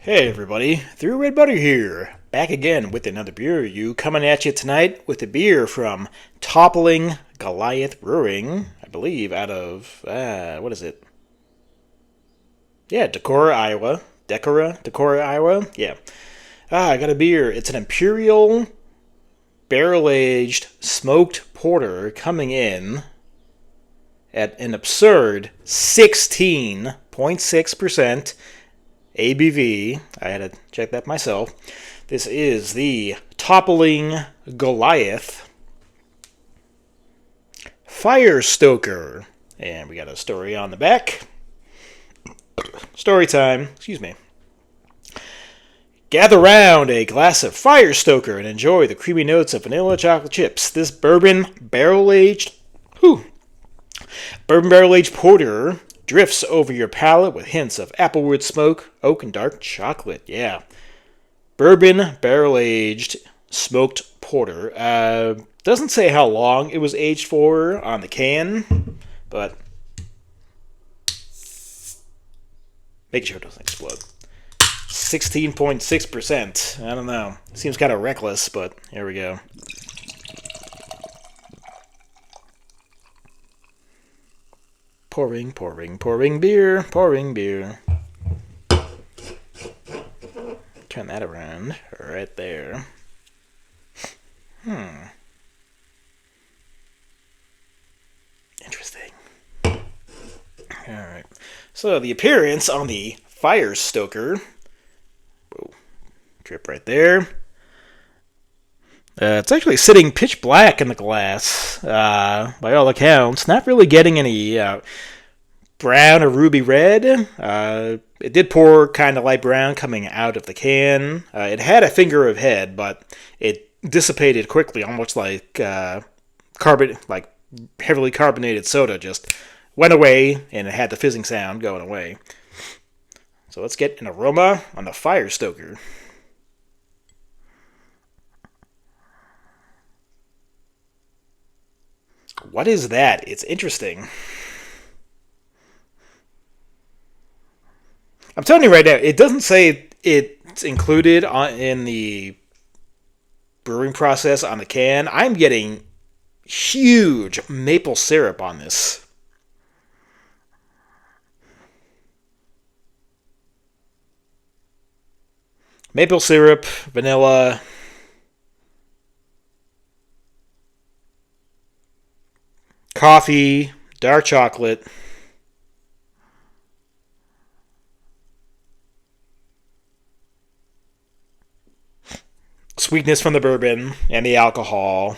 Hey everybody, ThrewRedButter here, back again with another beer review, coming at you tonight with a beer from Toppling Goliath Brewing, I believe out of, what is it? Yeah, Decorah, Iowa. Decorah, Iowa? Yeah. I got a beer. It's an Imperial barrel-aged smoked porter coming in at an absurd 16.6% ABV. I had to check that myself. This is the Toppling Goliath Fire Stoker. And we got a story on the back. Story time. Excuse me. Gather round a glass of Fire Stoker and enjoy the creamy notes of vanilla chocolate chips. This bourbon barrel-aged porter drifts over your palate with hints of applewood smoke, oak, and dark chocolate. Yeah. Bourbon barrel-aged smoked porter. Doesn't say how long it was aged for on the can, but make sure it doesn't explode. 16.6%. I don't know. Seems kind of reckless, but here we go. Pouring beer. Turn that around right there. Interesting. Alright. So the appearance on the Fire Stoker. Whoa. Drip right there. It's actually sitting pitch black in the glass, by all accounts. Not really getting any brown or ruby red. It did pour kind of light brown coming out of the can. It had a finger of head, but it dissipated quickly, almost like heavily carbonated soda. Just went away, and it had the fizzing sound going away. So let's get an aroma on the Fire Stoker. What is that? It's interesting. I'm telling you right now, it doesn't say it's included in the brewing process on the can. I'm getting huge maple syrup on this. Maple syrup, vanilla, coffee, dark chocolate. Sweetness from the bourbon and the alcohol.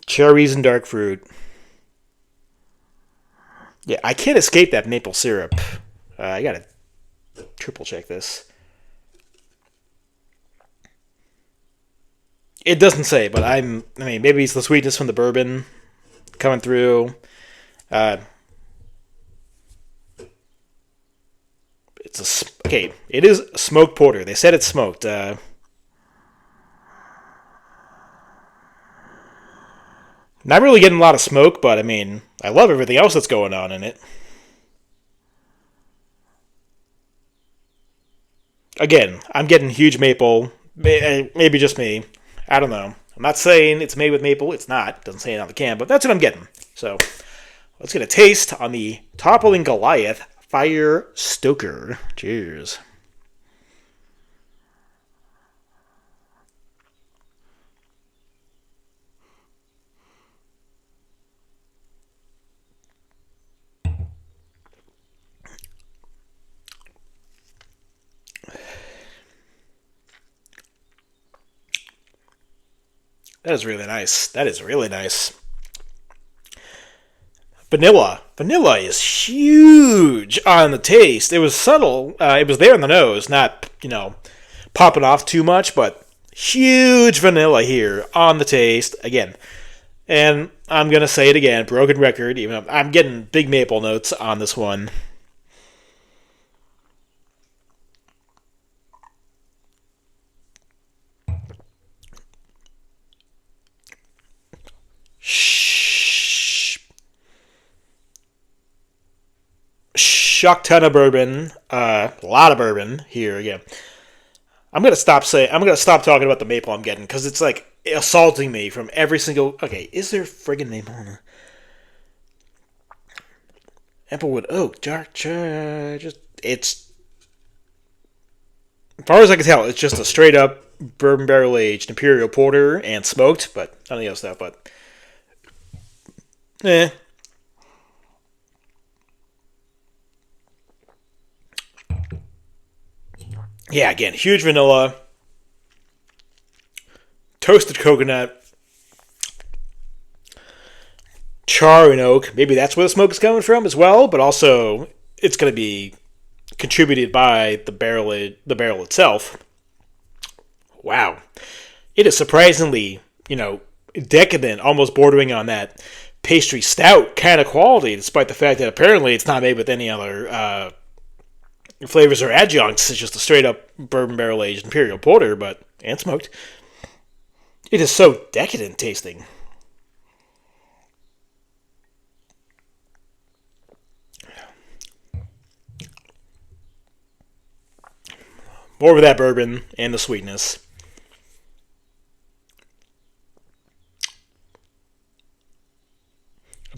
Cherries and dark fruit. Yeah, I can't escape that maple syrup. I gotta triple check this. It doesn't say, but maybe it's the sweetness from the bourbon coming through. It is smoked porter. They said it's smoked. Not really getting a lot of smoke, but I love everything else that's going on in it. Again, I'm getting huge maple. Maybe just me. I don't know. I'm not saying it's made with maple. It's not. It doesn't say it on the can, but that's what I'm getting. So let's get a taste on the Toppling Goliath Fire Stoker. Cheers. That is really nice. That is really nice. Vanilla. Vanilla is huge on the taste. It was subtle. It was there in the nose, not, popping off too much, but huge vanilla here on the taste. Again, and I'm going to say it again, broken record, even though I'm getting big maple notes on this one. Shh. shuck ton of bourbon, a lot of bourbon here again. I'm gonna stop talking about the maple I'm getting because it's like assaulting me from every single. Okay, is there friggin' maple on it? Applewood oak, dark just it's as far as I can tell, it's just a straight up bourbon barrel aged imperial porter and smoked, but none of the other stuff. But yeah, again, huge vanilla, toasted coconut, char and oak. Maybe that's where the smoke is coming from as well, but also it's going to be contributed by the barrel itself. Wow. It is surprisingly, decadent, almost bordering on that pastry stout kind of quality, despite the fact that apparently it's not made with any other flavors or adjuncts. It's just a straight up bourbon barrel aged imperial porter, and smoked. It is so decadent tasting. More of that bourbon and the sweetness.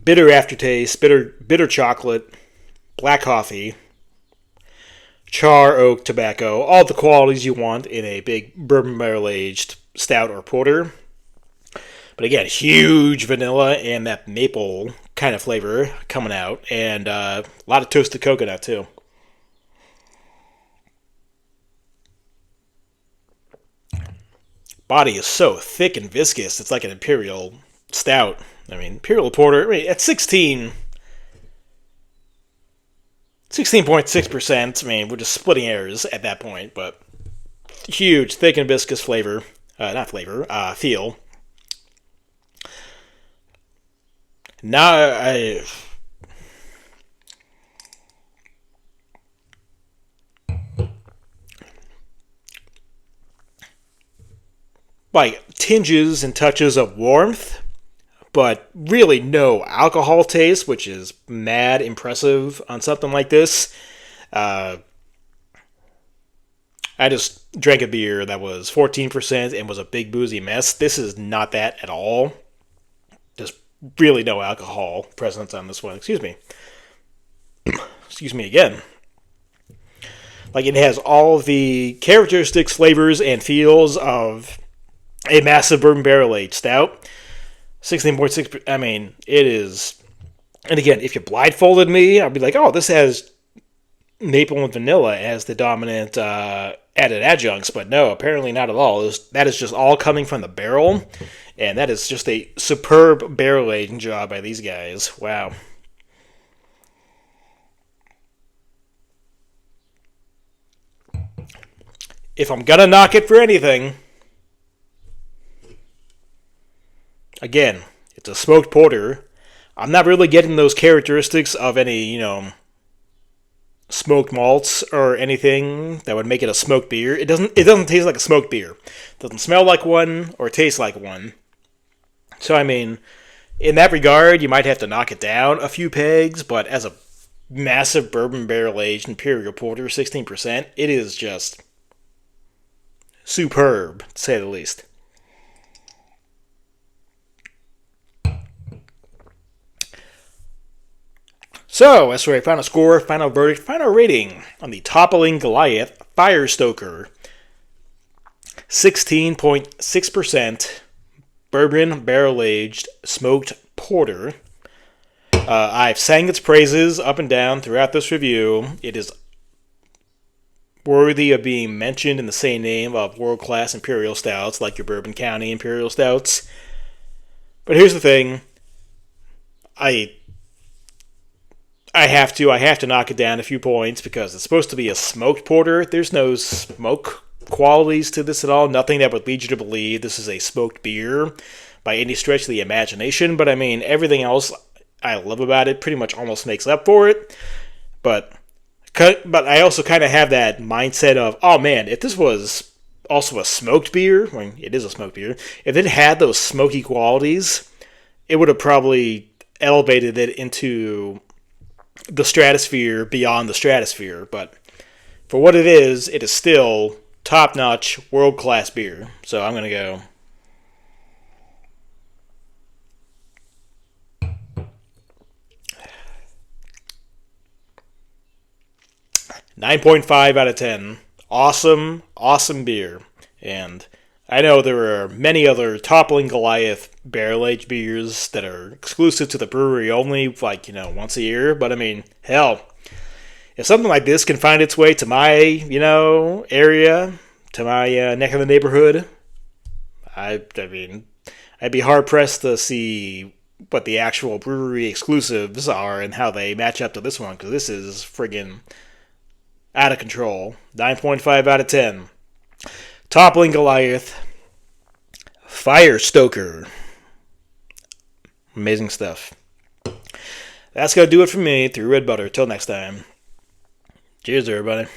Bitter aftertaste, bitter chocolate, black coffee, char, oak, tobacco, all the qualities you want in a big bourbon barrel aged stout or porter. But again, huge vanilla and that maple kind of flavor coming out, and a lot of toasted coconut too. Body is so thick and viscous, it's like an imperial stout. I mean, imperial porter, at 16.6%, I mean, we're just splitting hairs at that point, but huge, thick and viscous flavor. Feel. Now, like tinges and touches of warmth, but really no alcohol taste, which is mad impressive on something like this. I just drank a beer that was 14% and was a big boozy mess. This is not that at all. Just really no alcohol presence on this one. Excuse me. Excuse me again. Like, it has all of the characteristics, flavors, and feels of a massive bourbon barrel aged stout. 16.6%. I mean, it is. And again, if you blindfolded me, I'd be like, oh, this has maple and vanilla as the dominant added adjuncts. But no, apparently not at all. That is just all coming from the barrel. And that is just a superb barrel aging job by these guys. Wow. If I'm gonna knock it for anything, again, it's a smoked porter. I'm not really getting those characteristics of any, smoked malts or anything that would make it a smoked beer. It doesn't taste like a smoked beer. It doesn't smell like one or taste like one. So, I mean, in that regard, you might have to knock it down a few pegs, but as a massive bourbon barrel aged imperial porter, 16%, it is just superb, to say the least. So, as for a final score, final verdict, final rating on the Toppling Goliath Fire Stoker. 16.6% bourbon barrel-aged smoked porter. I've sang its praises up and down throughout this review. It is worthy of being mentioned in the same name of world-class imperial stouts like your Bourbon County imperial stouts. But here's the thing. I have to knock it down a few points because it's supposed to be a smoked porter. There's no smoke qualities to this at all. Nothing that would lead you to believe this is a smoked beer by any stretch of the imagination. But I mean, everything else I love about it pretty much almost makes up for it. But I also kind of have that mindset of, oh man, if this was also a smoked beer, well, it is a smoked beer, if it had those smoky qualities, it would have probably elevated it into the stratosphere beyond the stratosphere. But for what it is still top-notch, world-class beer. So I'm going to go 9.5 out of 10. Awesome, awesome beer. And I know there are many other Toppling Goliath barrel-aged beers that are exclusive to the brewery only, like, once a year. But, I mean, hell, if something like this can find its way to my, area, to my neck of the neighborhood, I mean, I'd be hard-pressed to see what the actual brewery exclusives are and how they match up to this one, because this is friggin' out of control. 9.5 out of 10. Toppling Goliath. Fire Stoker. Amazing stuff. That's going to do it for me, Through Red Butter. Till next time. Cheers, everybody.